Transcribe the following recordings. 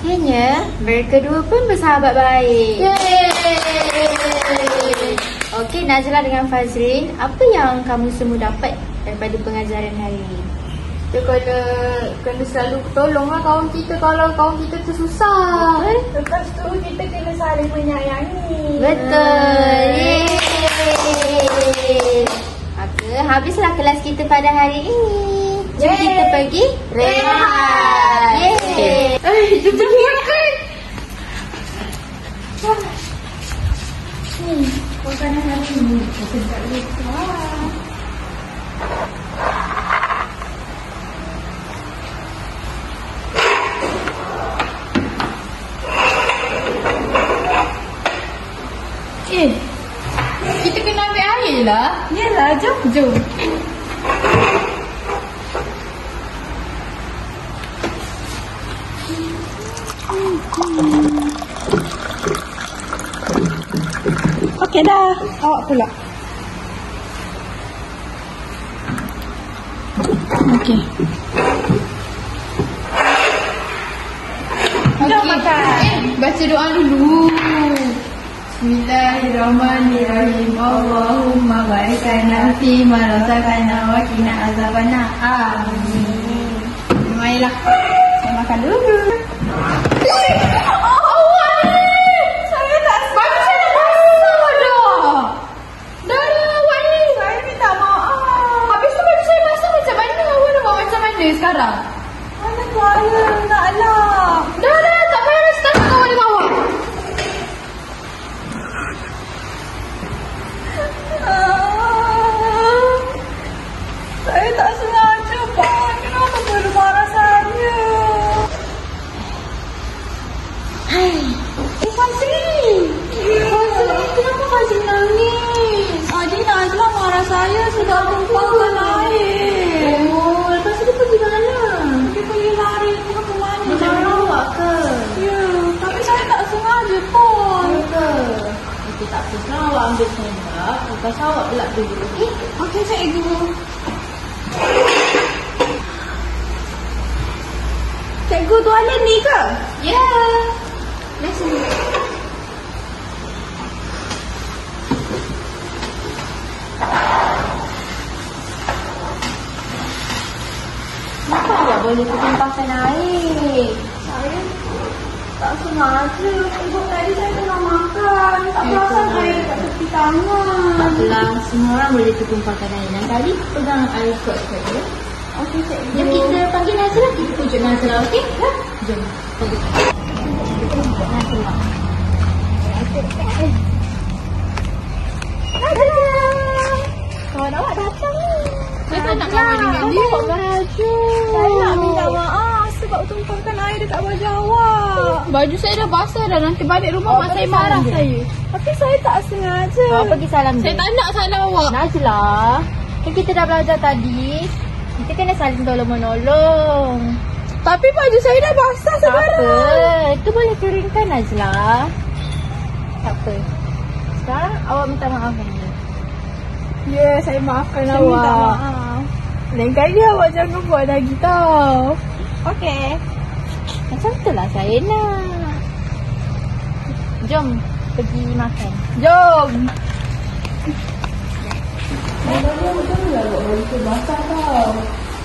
Akhirnya mereka dua pun bersahabat baik. Okey, Nazlah dengan Fazrin, apa yang kamu semua dapat daripada pengajaran hari ini? Kita kena selalu tolonglah kawan kita kalau kawan kita tu susah. Lepas tu kita kena saling menyayangi. Betul. Maka habislah kelas kita pada hari ini. Jom kita pergi rehat. Jom pergi makan. Makanan hari ini kita tak lupa. Kita kena ambil air lah. Yelah, jom. Okey dah. Awak pula. Okey. Dah makan. Baca doa dulu. Bismillahirrahmanirrahim. Allahumma barikanna fi ma razaqana wa qina azabannar. Amin. Marilah. Saya makan dulu. Saya tak baca dah basah dah. Dah awak ni. Saya minta maaf. Habis tu baju saya basah macam mana? Awak nak buat macam mana sekarang? Mana kuala naklah. Dah tak payah rasa takut awak di bawah. Saya tak sengaja, Pak. Kenapa perlu marah saya? Fazrin! Fazrin, kenapa Fazrin nangis? Adik Nazlah marah saya sebab tumpahkan air. Oh, lepas tu dia pergi mana? Dia pergi lari ke mana? Dia marah awak ke? Ya, tapi saya tak sengaja pun. Okey, tak apa. Sekarang awak ambil sendok. Lepas awak belak dulu. Okey? Okey, cikgu. Cikgu, toilet ni ke? Ya. Let's see. Kenapa awak boleh tertumpahkan air? Saya tak sengaja. Ibu tadi saya tengah makan. Tak perasan air dekat tepi tangan. Taklah, semua orang boleh tertumpahkan air. Dan tadi pegang air kuat saja. Okey, cikgu. Jom kita panggil Nazlah. Kita pujuk Nazlah, okey? Jom. Pergi. Nazlah. Kawan awak datang ni. Saya tak nak kawan dengan dia. Awak baju. Saya nak minta maaf sebab tumpahkan air dekat baju awak. Baju saya dah basah dah. Nanti balik rumah mak saya marah saya. Tapi saya tak sengaja. Awak pergi salam dia. Saya tak nak salah awak. Nazlah, kan kita dah belajar tadi. Kita kena saling tolong-menolong. Tapi baju saya dah basah Tak sekarang. apa. Itu boleh keringkan Nazlah. Tak apa. Sekarang awak minta maaf kan dia. Ya, saya maafkan Saya awak. minta maaf. Lain kali awak jangan buat lagi tau. Okey. Macam tu lah saya nak. Jom pergi makan. Jom. Janganlah awak baju basah tau.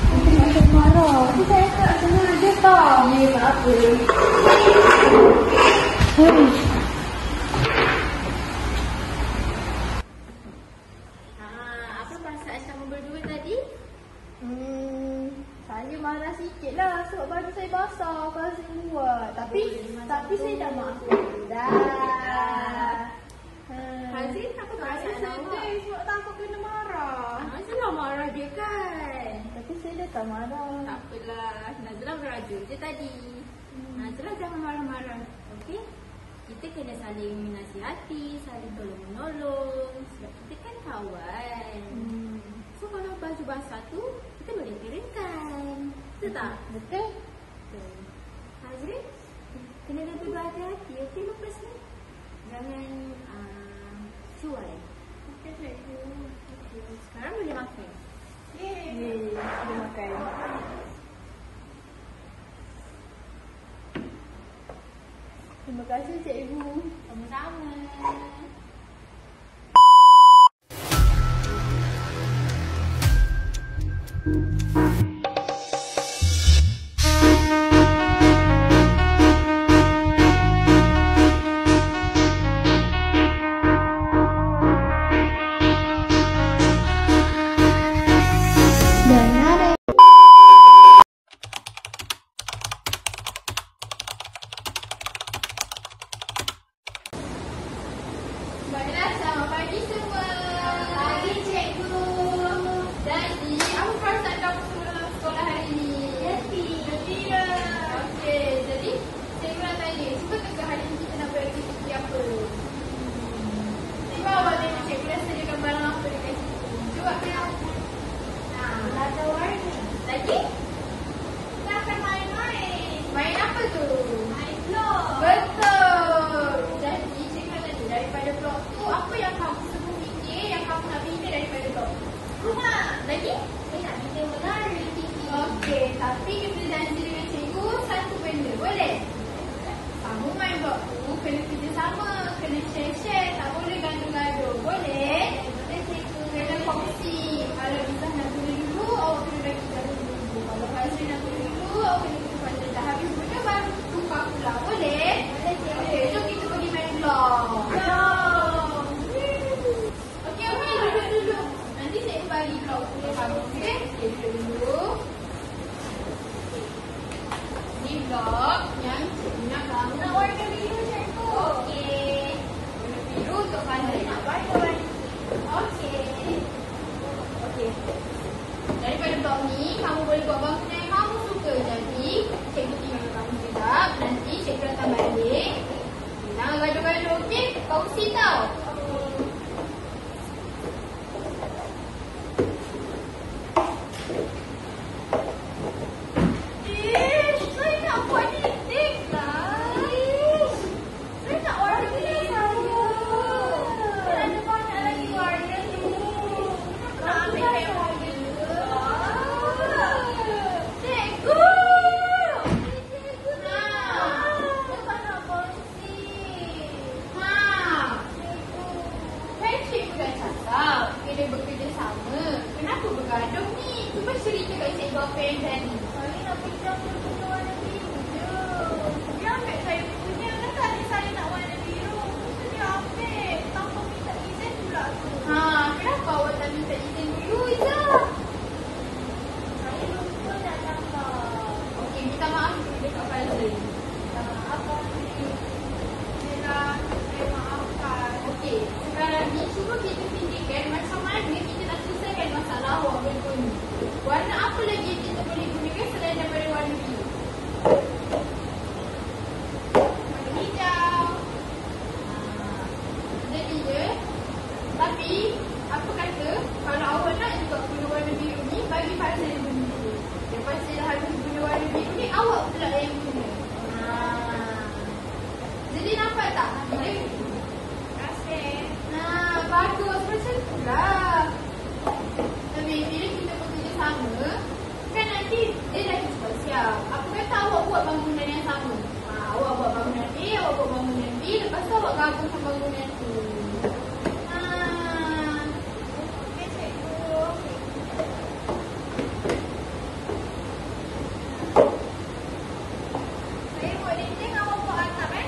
Nanti mak saya marah. Tapi saya tak sengaja tau. Ya, tak apa. Apa perasaan kamu berdua tadi? Saya marah sikit lah sebab baju saya basah. Fazrin buat. Tapi saya dah maafkan. Dah. Fazrin, apa perasaan awak? Sebab takut kena marah. Nazlah marah dia kan? Tapi saya dah tak marah. Tak apalah. Nazlah beraja je tadi. Nazlah jangan marah-marah. Okey? Kita kena saling menasihati, saling tolong-menolong. Sebab kita kan kawan. So kalau baju basah tu, kita boleh keringkan. Betul tak? Betul. Fazrin, kena lebih berhati-hati. Okey, lepas ni jangan cuai. Okey, cikgu. Sekarang boleh makan. Yeay, boleh makan. Terima kasih cikgu. Sama-sama. Baiklah, selamat pagi semua. Selamat pagi cikgu. Jadi, apa perasaan kamu semua dalam sekolah hari ini? Gembira. Okey, jadi cikgu nak tanya, cuba tengok hari ini kita nak beraktiviti apa? Cuba awak tengok cikgu dah sediakan barang apa dekat situ. Cuba tengok. Ada warna. Lagi? Kita akan main-main. Main apa tu? Main blok. Betul. Jadi cikgu nak tanya, daripada blok tu apa yang kamu semua fikir yang kamu nak bina daripada blok? Rumah. Lagi? Saya nak bina menara tinggi. Okey, tapi kita janji dengan cikgu satu benda, boleh? Kamu main blok tu kena kerjasama, kena share-share, tak boleh gaduh-gaduh, boleh? Boleh cikgu. Kena kongsi. Kalau bisa nak tulis dulu, awak kena bagi tahu dulu. Kalau Fazli nak tulis dulu, awak kena tulis pada dah habis benda baru tukar pula, boleh? Boleh cikgu. Okey, jom kita pergi main blok. Jom. Okey, duduk dulu. Nanti saya bagi blok untuk kamu, okey? Okey, duduk dulu. Ni blok yang cikgu nak kamu nak warna biru cikgu. Okey. Warna biru untuk Fazli. Nak warna-warna. Okey. Okey. Daripada blok ni, kamu boleh buat bangunan yang kamu suka. Jadi, cikgu tinggal kamu sekejap. Nanti cikgu datang balik. Jangan gaduh-gaduh, okey? Kongsi tau. Ish, saya nak buat dinding lah. Ish, saya nak warna biru saya. Ada banyak lagi warna tu. Nak ambil yang warna. Cikgu! Cikgu Ha. Lepas nak kongsi. Ha. Kan cikgu dah cakap kena bekerjasama. Kenapa bergaduh ni? Cuba cerita kat cikgu apa yang jadi. Saya nak pinjam buku warna biru je. Dia ambil saya punya. Kan tadi saya nak warna biru. Lepas tu dia ambil. Tanpa minta izin pula tu. Ha, kenapa awak tak minta izin dulu, Iza? Saya lupa nak tambah. Okey, minta maaf dulu dekat Fazli. Apa ni? Yelah, saya maafkan. Okey, sekarang ni cuba kita fikirkan macam mana kita nak selesaikan masalah awak berdua ni. Warna apa lagi yang kita boleh gunakan selain daripada warna biru? Warna hijau. Jadi je. Tapi, apa kata kalau awak nak juga guna warna biru ni, bagi Fazli yang guna dulu. Lepas saya dah habis guna warna biru ni, awak pula yang guna. Jadi nampak tak? Boleh? Kasih. Nah, bagus macam tu lah. Tapi bila kita bekerjasama, kan nanti dia dah cepat siap. Apa kata awak buat bangunan yang sama? Awak buat bangunan A, awak buat bangunan B, lepas tu awak gabungkan bangunan tu. Okey cikgu. Saya buat dinding, awak buat atap eh?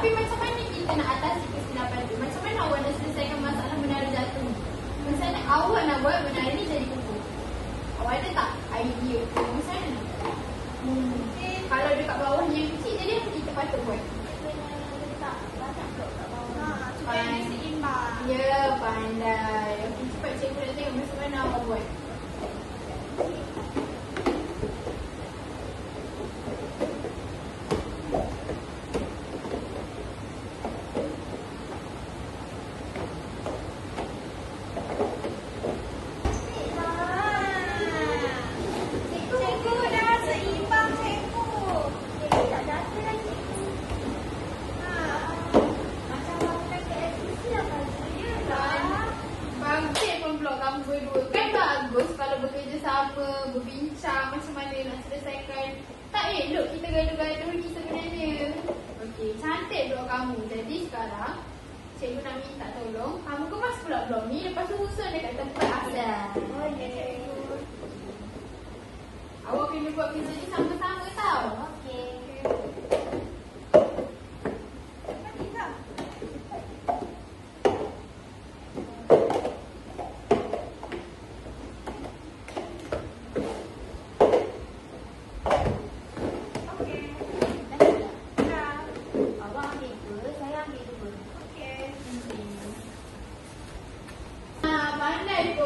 Tapi macam mana kita nak atasi kesilapan tu? Macam mana awak nak selesaikan masalah menara jatuh ni? Macam mana awak nak buat menara ni jadi kukuh? Awak ada tak idea tu? Macam mana nak buat? Kalau dekat bawah yang kecil, jadi apa kita patut buat? Letak banyak blok kat bawah. Supaya dia seimbang. Ya, pandai. Okey, cepat cikgu nak tengok macam mana awak buat. Berbincang macam mana nak selesaikan. Tak elok kita gaduh-gaduh ni sebenarnya. Okey, cantik blok kamu. Jadi sekarang cikgu nak minta tolong kamu kemas pula blok ni, lepas tu susun dekat tempat asal. Oh ya cikgu. Awak kena buat kerja ni sama-sama tau. Okey.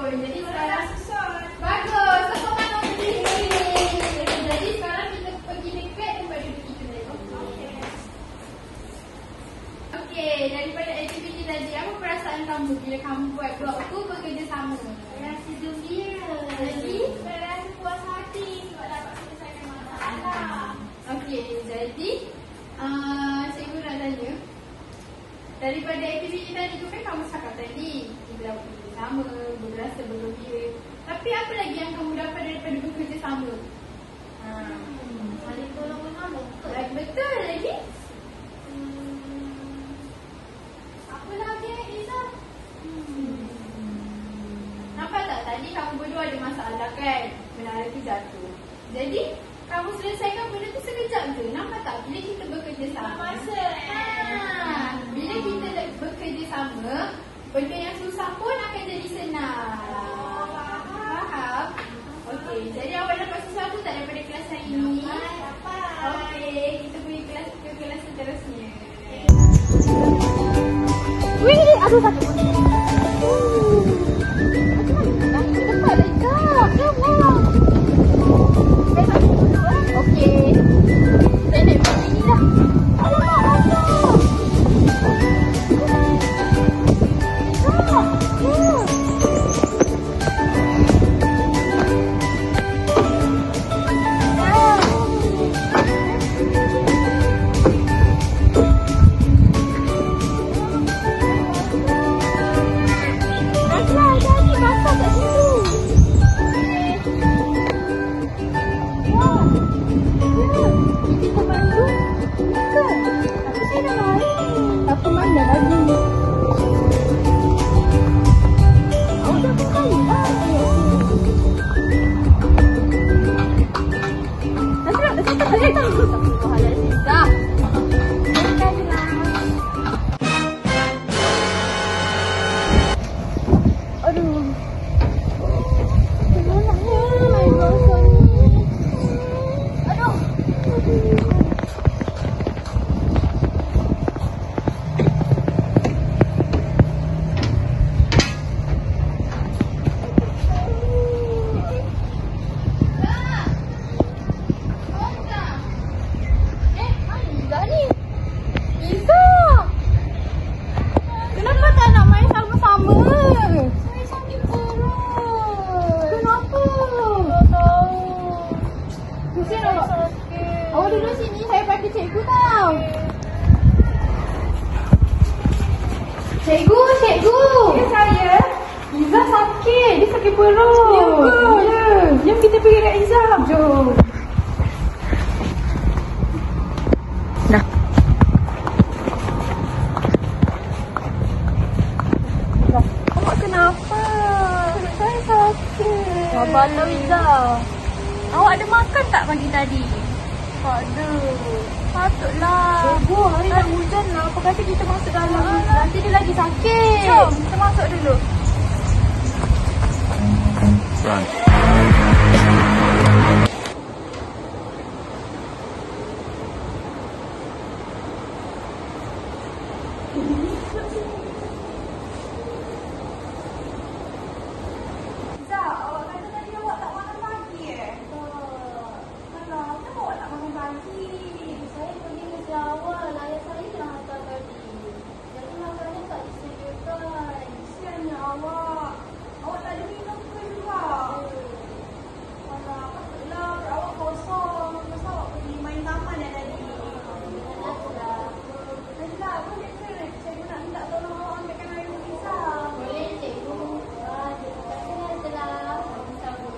Jadi sekarang bagus, sokong tangan berdiri. Jadi sekarang kita pergi dekat tempat duduk kita tadi. Okey, daripada aktiviti tadi, apa perasaan kamu bila kamu buat blok tu bekerjasama? Rasa gembira. Jadi? Rasa puas hati sebab dapat selesaikan masalah. Okey, jadi cikgu nak tanya, daripada aktiviti tadi tu kan kamu cakap tadi kita dapat bekerjasama, berasa bergembira. Tapi apa lagi yang kamu dapat daripada bekerjasama? Saling tolong menolong. Betul lagi? Apa lagi Iza? Nampak tak tadi kamu berdua ada masalah kan? Menara tu jatuh. Jadi kamu selesaikan benda tu sekejap je. Nampak tak bila kita bekerjasama? Masa Bila kita bekerjasama, benda yang susah pun akan jadi senang. Faham? Okey, jadi awak dapat sesuatu tak daripada kelas hari ini? Dapat. Okey, kita pergi ke kelas seterusnya. Wih, aduh sakit pun. Cepat dekat. Jangan. Okey. Saya nak pergi ni dah. Awak duduk sini, saya panggil cikgu tau. Cikgu, cikgu. Ya saya. Iza sakit. Dia sakit perut. Ya ke? Ya. Jom kita pergi kat Iza. Jom. Dah. Awak kenapa? Perut saya sakit. Sabarlah Iza. Awak ada makan tak pagi tadi? Tak ada. Patutlah. Cikgu, hari nak hujan lah. Apa kata kita masuk dalam? Nanti dia lagi sakit. Jom, kita masuk dulu. Zah, awak kata tadi awak tak makan pagi Alah, kenapa awak tak makan pagi? Saya pergi kerja awal. Ayah saya dah hantar tadi. Jadi makannya tak disediakan. Kesiannya awak. Awak tak ada minum ke juga? Alah, patutlah perut awak kosong. Masa awak pergi main taman tadi. Najlah, boleh ke? Cikgu nak minta tolong awak ambilkan air untuk Zah. Boleh cikgu. Terima kasih Najlah. Sama-sama.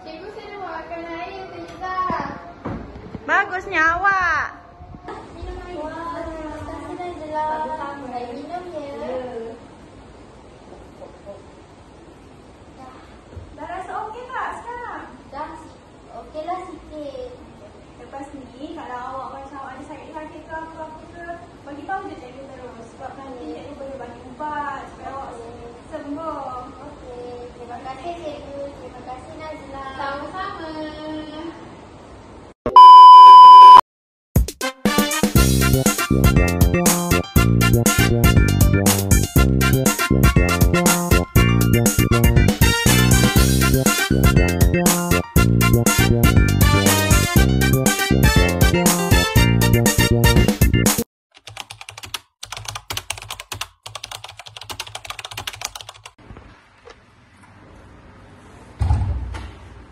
Cikgu, saya nak makan air untuk Iza. Bagusnya awak. Minum air. Wah, terima kasih Najlah. Saya minum ya. Dah rasa okey tak sekarang? Dah okeylah sikit. Lepas ni, kalau awak macam ada sakit-sakit ke apa-apa ke, bagi tahu je cikgu terus. Sebab nanti cikgu boleh bagi ubat supaya awak sembuh. Okey, terima kasih cikgu. Terima kasih Najlah. Sama-sama.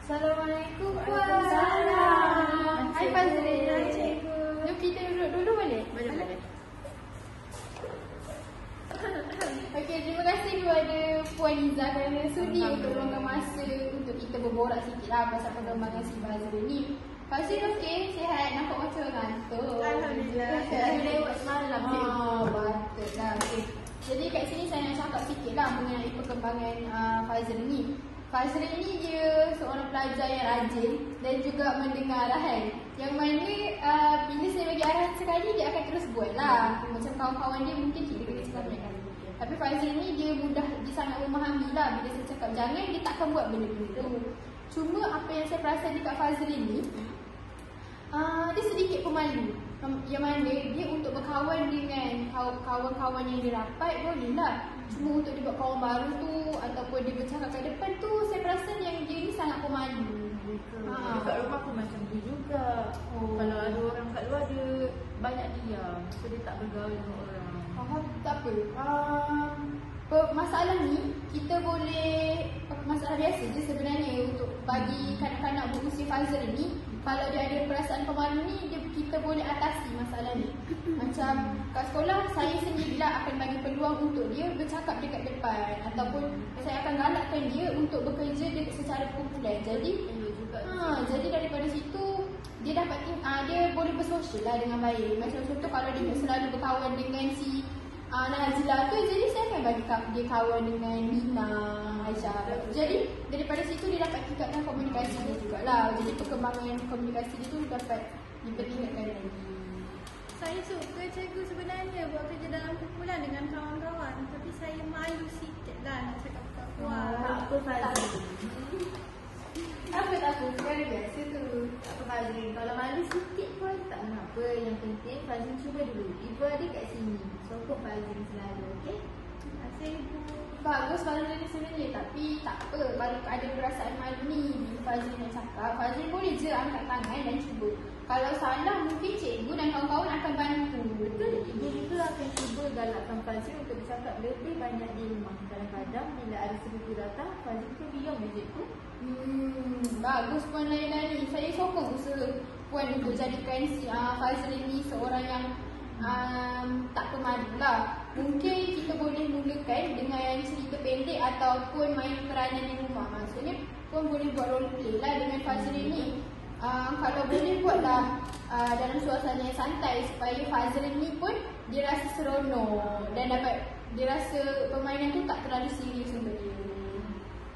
Assalamualaikum Puan. Waalaikumsalam. Hai Fazli. Hai, cikgu. Jom kita duduk dulu boleh? Boleh. Okey, terima kasih kepada Puan Iza kerana sudi untuk meluangkan masa untuk kita berborak sikit lah pasal perkembangan si Fazli ni. Fazli okey, sihat, nampak macam ngantuk. Alhamdulillah. Dah lewat semalam cikgu. Betul lah. Okey. Jadi kat sini saya nak cakap sikit lah mengenai perkembangan Fazli ni. Fazli ni dia seorang pelajar yang rajin dan juga mendengar arahan. Yang mana bila saya bagi arahan sekali, dia akan terus buat lah. Macam kawan-kawan dia mungkin dia kena cakap banyak kali. Tapi Fazli ni dia sangat memahami lah. Bila saya cakap jangan, dia takkan buat benda-benda tu. Cuma apa yang saya perasan dekat Fazli ni, dia sedikit pemalu. Yang mana dia untuk berkawan dengan kawan-kawan yang dia rapat boleh lah. Cuma untuk dia buat kawan baru tu ataupun dia bercakap kat depan tu, saya perasan yang dia ni sangat pemalu. Dekat rumah pun macam tu juga. Kalau ada orang kat luar dia banyak diam. So dia tak bergaul dengan orang. Tak apa. Masalah ni kita boleh, masalah biasa je sebenarnya untuk bagi kanak-kanak berusia Fazli ni. Kalau dia ada perasaan pemalu ni, kita boleh atasi masalah ni. Macam kat sekolah, saya sendirilah akan bagi peluang untuk dia bercakap dekat depan. Ataupun saya akan galakkan dia untuk bekerja secara kumpulan. Jadi jadi daripada situ dia dapat dia boleh bersosial lah dengan baik. Macam contoh kalau dia selalu berkawan dengan si Nazila tu, jadi saya akan bagi dia kawan dengan Nina, Aisyah. Jadi daripada situ dia dapat tingkatkan komunikasi dia jugalah. Jadi perkembangan komunikasi dia tu dapat dipertingkatkan lagi. Saya suka cikgu sebenarnya buat kerja dalam kumpulan dengan kawan-kawan. Tapi saya malu sikit lah nak cakap kat puan. Tak apa Fazli. Tak apa, sekarang biasa tu. Tak apa Fazli. Kalau malu sikit pun tak mengapa. Yang penting Fazli cuba dulu. Ibu ada kat sini. Sokong Fazli selalu, okey? Terima kasih ibu. Bagus Fazli ni sebenarnya, tapi tak apa. Kalau ada perasaan malu ni, bila Fazli nak cakap, Fazli boleh je angkat tangan dan cuba. Kalau salah, mungkin cikgu dan kawan-kawan akan bantu. Betul, ibu juga akan cuba galakkan Fazli untuk bercakap lebih banyak di rumah. Kadang-kadang bila ada sepupu datang, Fazli tu diam je cikgu. Bagus Puan Laila ni. Saya sokong usaha Puan untuk jadikan si Fazli ni seorang yang tak pemadu lah. Mungkin kita boleh mulakan dengan cerita pendek ataupun main peranan di rumah. Maksudnya pun boleh buat role play lah dengan Fazrin ni. Kalau boleh buatlah dalam suasana yang santai supaya Fazrin ni pun dia rasa seronok dan dapat dia rasa permainan tu tak terlalu serius untuk dia.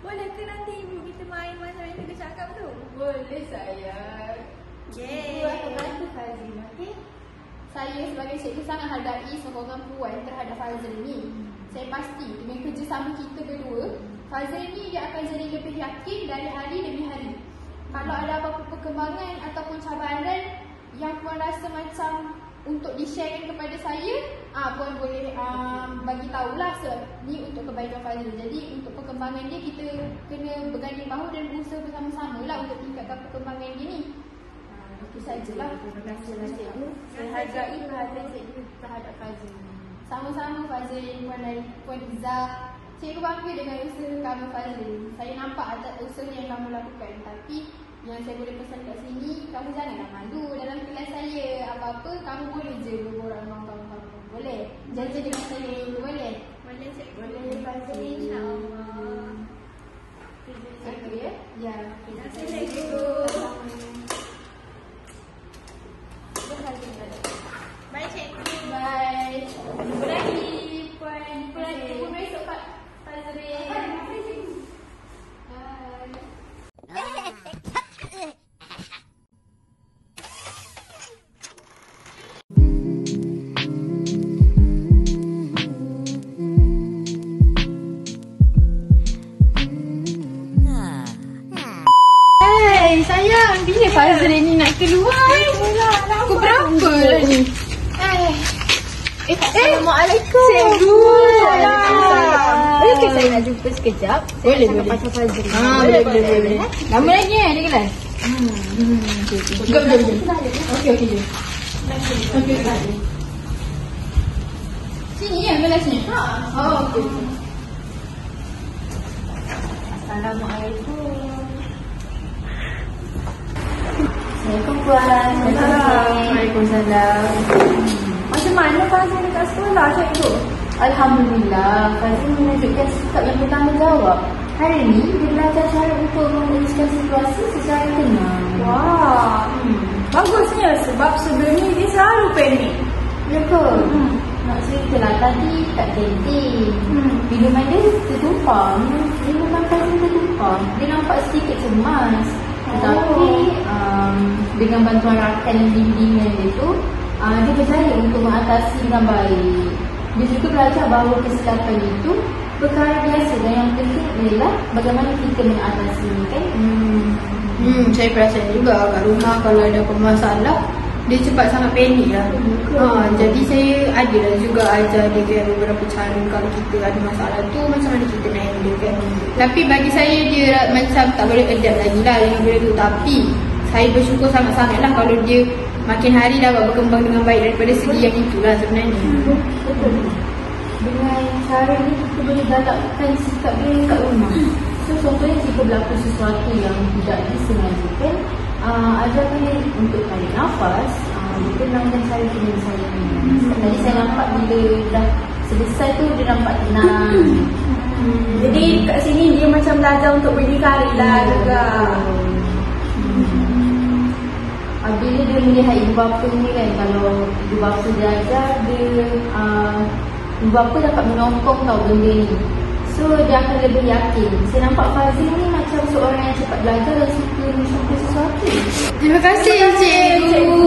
Boleh ke nanti ibu kita main macam yang kita cakap tu? Boleh sayang. Ibu akan bantu Fazrin, okey? Saya sebagai cikgu sangat hargai sokongan Puan terhadap Fazrin ni. Saya pasti dengan kerjasama kita berdua, Fazrin ni dia akan jadi lebih yakin dari hari demi hari. Kalau ada apa-apa perkembangan ataupun cabaran yang Puan rasa macam untuk di-sharekan kepada saya, Puan boleh bagi tahulah ni untuk kebaikan Fazrin. Jadi untuk perkembangan dia kita kena berganding bahu dan berusaha bersama-sama lah untuk tingkatkan perkembangan dia ni. Itu sajalah. Terima kasih lah cikgu. Saya hargai perhatian cikgu terhadap Fazrin. Sama-sama Fazrin, Puan Izzah. Cikgu bangga dengan usaha kamu Fazrin. Saya nampak atas usaha yang kamu lakukan. Tapi yang saya boleh pesan kat sini, kamu janganlah malu dalam kelas saya. Apa-apa kamu boleh je berborak dengan kawan-kawan. Boleh? Janji dengan saya, boleh? Boleh cikgu. Boleh Fazrin, insyaAllah. Okey ya? Ya. Terima kasih cikgu. Bye cikgu. Bye. Jumpa lagi Puan. Jumpa lagi Puan besok Pak Fazrin. Bye. Sayang, bila Fazrin ni nak keluar? Pukul berapa ni? Assalamualaikum. Cikgu. Boleh saya nak jumpa sekejap? Boleh, Saya nak boleh. pasal Fazrin. Boleh. Lama lagi ada kelas? Jom. Okey, jom. Okey, sini ya kelasnya? Okey. Assalamualaikum. Assalamualaikum Puan. Waalaikumsalam. Macam mana Fazrin dekat sekolah cikgu? Alhamdulillah, Fazrin menunjukkan sikap yang bertanggungjawab. Hari ini, dia belajar cara untuk menguruskan situasi secara tenang. Wah, bagusnya sebab sebelum ni dia selalu panik. Ya ke? Nak cerita lah tadi kat kantin. Minuman dia tertumpah. Minuman Fazrin tertumpah. Dia nampak sedikit cemas. Tetapi dengan bantuan rakan dan bimbingan dia tu, dia berjaya untuk mengatasi dengan baik. Dia juga belajar bahawa kesilapan itu perkara biasa dan yang penting ialah bagaimana kita mengatasi ni kan. Saya perasan juga kat rumah kalau ada apa masalah dia cepat sangat panik lah. Jadi saya adalah juga ajar dia kan beberapa cara kalau kita ada masalah tu macam mana kita nak handle kan. Tapi bagi saya dia macam tak boleh adapt lagi lah dengan benda tu. Tapi saya bersyukur sangat-sangat lah kalau dia makin hari dapat berkembang dengan baik daripada segi yang itulah sebenarnya. Betul. Dengan cara ni kita boleh galakkan sikap dia kat rumah. So contohnya jika berlaku sesuatu yang tidak disengajakan, ajarkan dia untuk tarik nafas, tenangkan cara penyelesaian ni. Tadi saya nampak bila dah selesai tu dia nampak tenang. Jadi kat sini dia macam belajar untuk berdikari lah juga. Bila dia melihat ibu bapa ni kan, kalau ibu bapa dia ajar, dia ibu bapa dapat menongkong tau benda ni. So dia akan lebih yakin. Saya nampak Fazrin ni macam seorang yang cepat belajar dan suka mencontoh sesuatu. Terima kasih cikgu.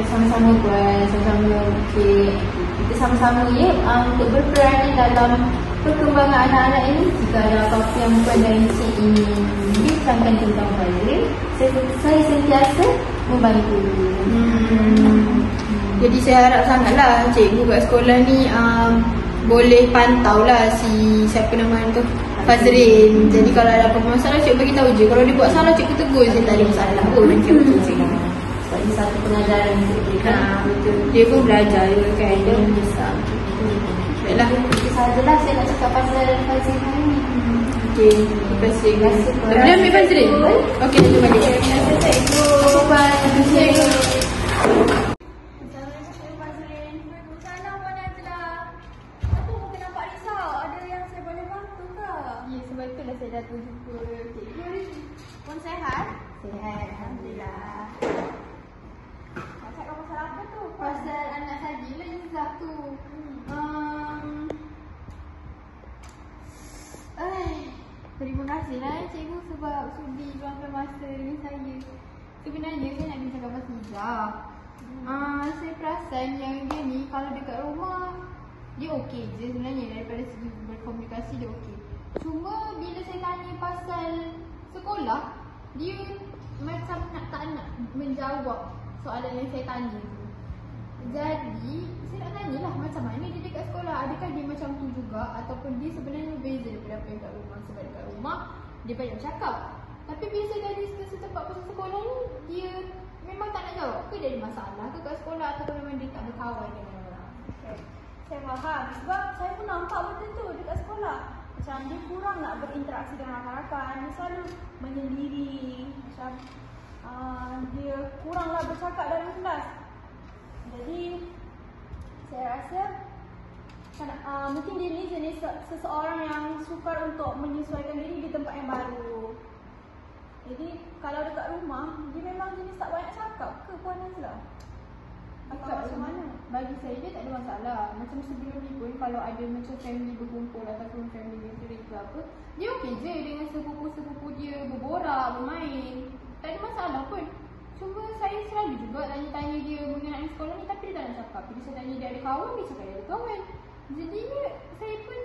Sama-sama Puan, sama-sama. Okey, kita sama-sama ya untuk berperanan dalam perkembangan anak-anak ini. Jika ada apa-apa yang Puan dan Encik ini bincangkan tentang Fazrin, saya sentiasa membantu. Jadi saya harap sangatlah cikgu kat sekolah ni boleh pantau lah si siapa nama tu Fazrin. Jadi kalau ada apa masalah cikgu bagi tahu je. Kalau dia buat salah cikgu tegur je, tak ada masalah pun. Macam tu cikgu. Sebab ini satu pengajaran yang kita berikan. Betul. Dia pun belajar juga kan. Dia besar. Baiklah. Itu sajalah saya nak cakap pasal Fazrin hari ni. Okey, terima kasih. Terima kasih, Puan. Dah boleh ambil Fazrin? Okey, kita balik. Terima kasih cikgu. Puan, terima kasih. Assalamualaikum Fazrin. Itulah saya dah jumpa cikgu hari ni. Puan sehat? Sihat, Alhamdulillah. Nak cakap pasal apa tu? Pasal anak saya lah Izzah tu. Terima kasih lah cikgu sebab sudi luangkan masa dengan saya. Sebenarnya saya nak bincangkan pasal Izzah. Saya perasan yang dia ni kalau dekat rumah dia okey je sebenarnya, daripada segi berkomunikasi dia okey. Cuma bila saya tanya pasal sekolah, dia macam tak nak menjawab soalan yang saya tanya tu. Jadi saya nak tanyalah macam mana dia dekat sekolah. Adakah dia macam tu juga ataupun dia sebenarnya beza daripada apa yang kat rumah. Sebab dekat rumah dia banyak bercakap, tapi bila saya tanya setempat pasal sekolah ni, dia memang tak nak jawab. Ke dia ada masalah ke kat sekolah ataupun memang dia tak berkawan dengan orang. Okay. Saya faham sebab saya pun nampak betul tu dekat sekolah. Macam dia kurang nak berinteraksi dengan rakan-rakan. Dia selalu menyendiri. Macam dia kuranglah bercakap dalam kelas. Jadi saya rasa mungkin dia ni jenis seseorang yang sukar untuk menyesuaikan diri di tempat yang baru. Jadi kalau dekat rumah, dia memang jenis tak banyak cakap ke Puan Nazlah? Atau macam mana? Bagi saya dia tak ada masalah. Macam sebelum ni pun kalau ada macam family berkumpul ataupun family gathering ke apa, dia okey je dengan sepupu-sepupu dia berborak, bermain. Tak ada masalah pun. Cuma saya selalu juga tanya-tanya dia mengenai sekolah ni, tapi dia tak nak cakap. Bila saya tanya dia ada kawan, dia cakap dia ada kawan. Jadi saya pun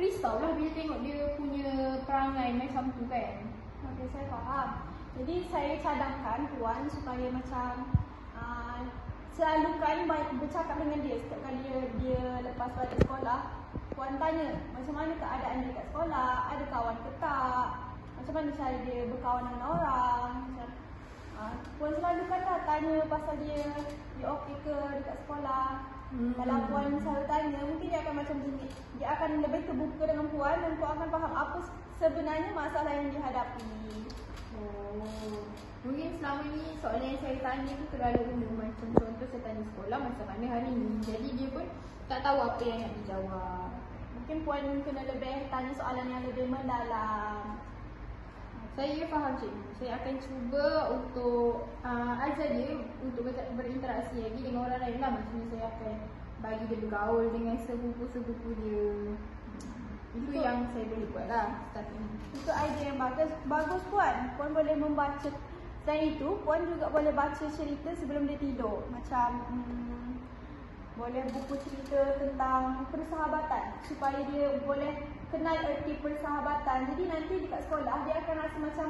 risau lah bila tengok dia punya perangai macam tu kan. Okay, saya faham. Jadi saya cadangkan Puan supaya macam selalukan bercakap dengan dia. Setiap kali dia lepas balik sekolah, Puan tanya macam mana keadaan dia kat sekolah, ada kawan ke tak, macam mana cara dia berkawan dengan orang. Macam Puan selalukanlah tanya pasal dia okey ke dekat sekolah. Kalau Puan selalu tanya, mungkin dia akan macam gini. Dia akan lebih terbuka dengan Puan dan Puan akan faham apa sebenarnya masalah yang dihadapi. Mungkin selama ni soalan yang saya tanya tu terlalu umum. Macam contoh saya tanya sekolah macam mana hari ni. Jadi dia pun tak tahu apa yang nak dijawab. Mungkin Puan kena lebih tanya soalan yang lebih mendalam. Saya faham cikgu. Saya akan cuba untuk ajar dia untuk berinteraksi lagi dengan orang lain lah. Maksudnya saya akan bagi dia bergaul dengan sepupu-sepupu dia. Itu yang saya boleh buat lah start ini. Itu idea yang bagus Puan. Puan boleh membaca. Selain itu, Puan juga boleh baca cerita sebelum dia tidur. Macam boleh buku cerita tentang persahabatan supaya dia boleh kenal erti persahabatan. Jadi nanti dekat sekolah dia akan rasa macam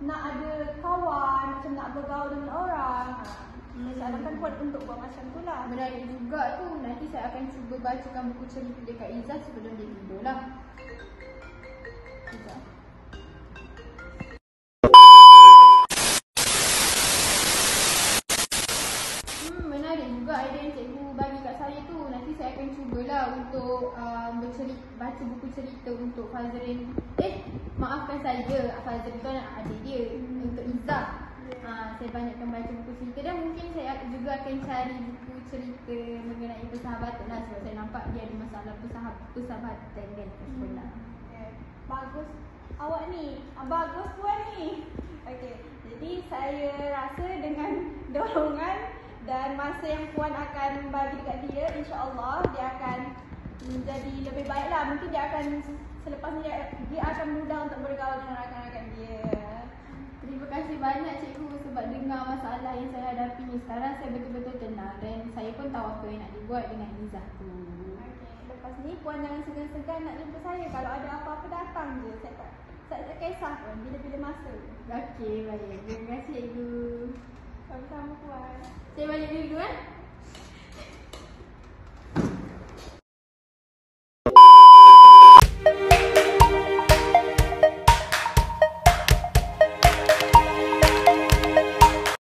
nak ada kawan, macam nak bergaul dengan orang. Saya sarankan Puan untuk buat macam tu lah. Menarik juga tu. Nanti saya akan cuba bacakan buku cerita dekat Izzah sebelum dia tidur lah. Izzah. Menarik juga idea yang cikgu bagi kat saya tu. Nanti saya akan cubalah untuk baca buku cerita untuk Fazrin. Maafkan saya, Fazrin tu adik dia. Untuk Izzah. Saya banyakkan baca buku cerita dan mungkin saya juga akan cari buku cerita mengenai persahabatan lah. Sebab saya nampak dia ada masalah persahabatan kan kat sekolah. Bagus awak ni. Bagus Puan ni. Okey. Jadi saya rasa dengan dorongan dan masa yang Puan akan bagi dekat dia, insya-Allah dia akan menjadi lebih baik lah. Mungkin dia akan selepas ni dia akan mudah untuk bergaul dengan rakan-rakan dia. Terima kasih banyak cikgu sebab dengar masalah yang saya hadapi ni. Sekarang saya betul-betul tenang dan saya pun tahu apa yang nak dibuat dengan Izzah tu. Okey, lepas ni Puan jangan segan-segan nak jumpa saya. Kalau ada apa-apa datang je. Saya tak kisah pun bila-bila masa. Okey, baik. Terima kasih cikgu. Sama-sama Puan. Saya balik dulu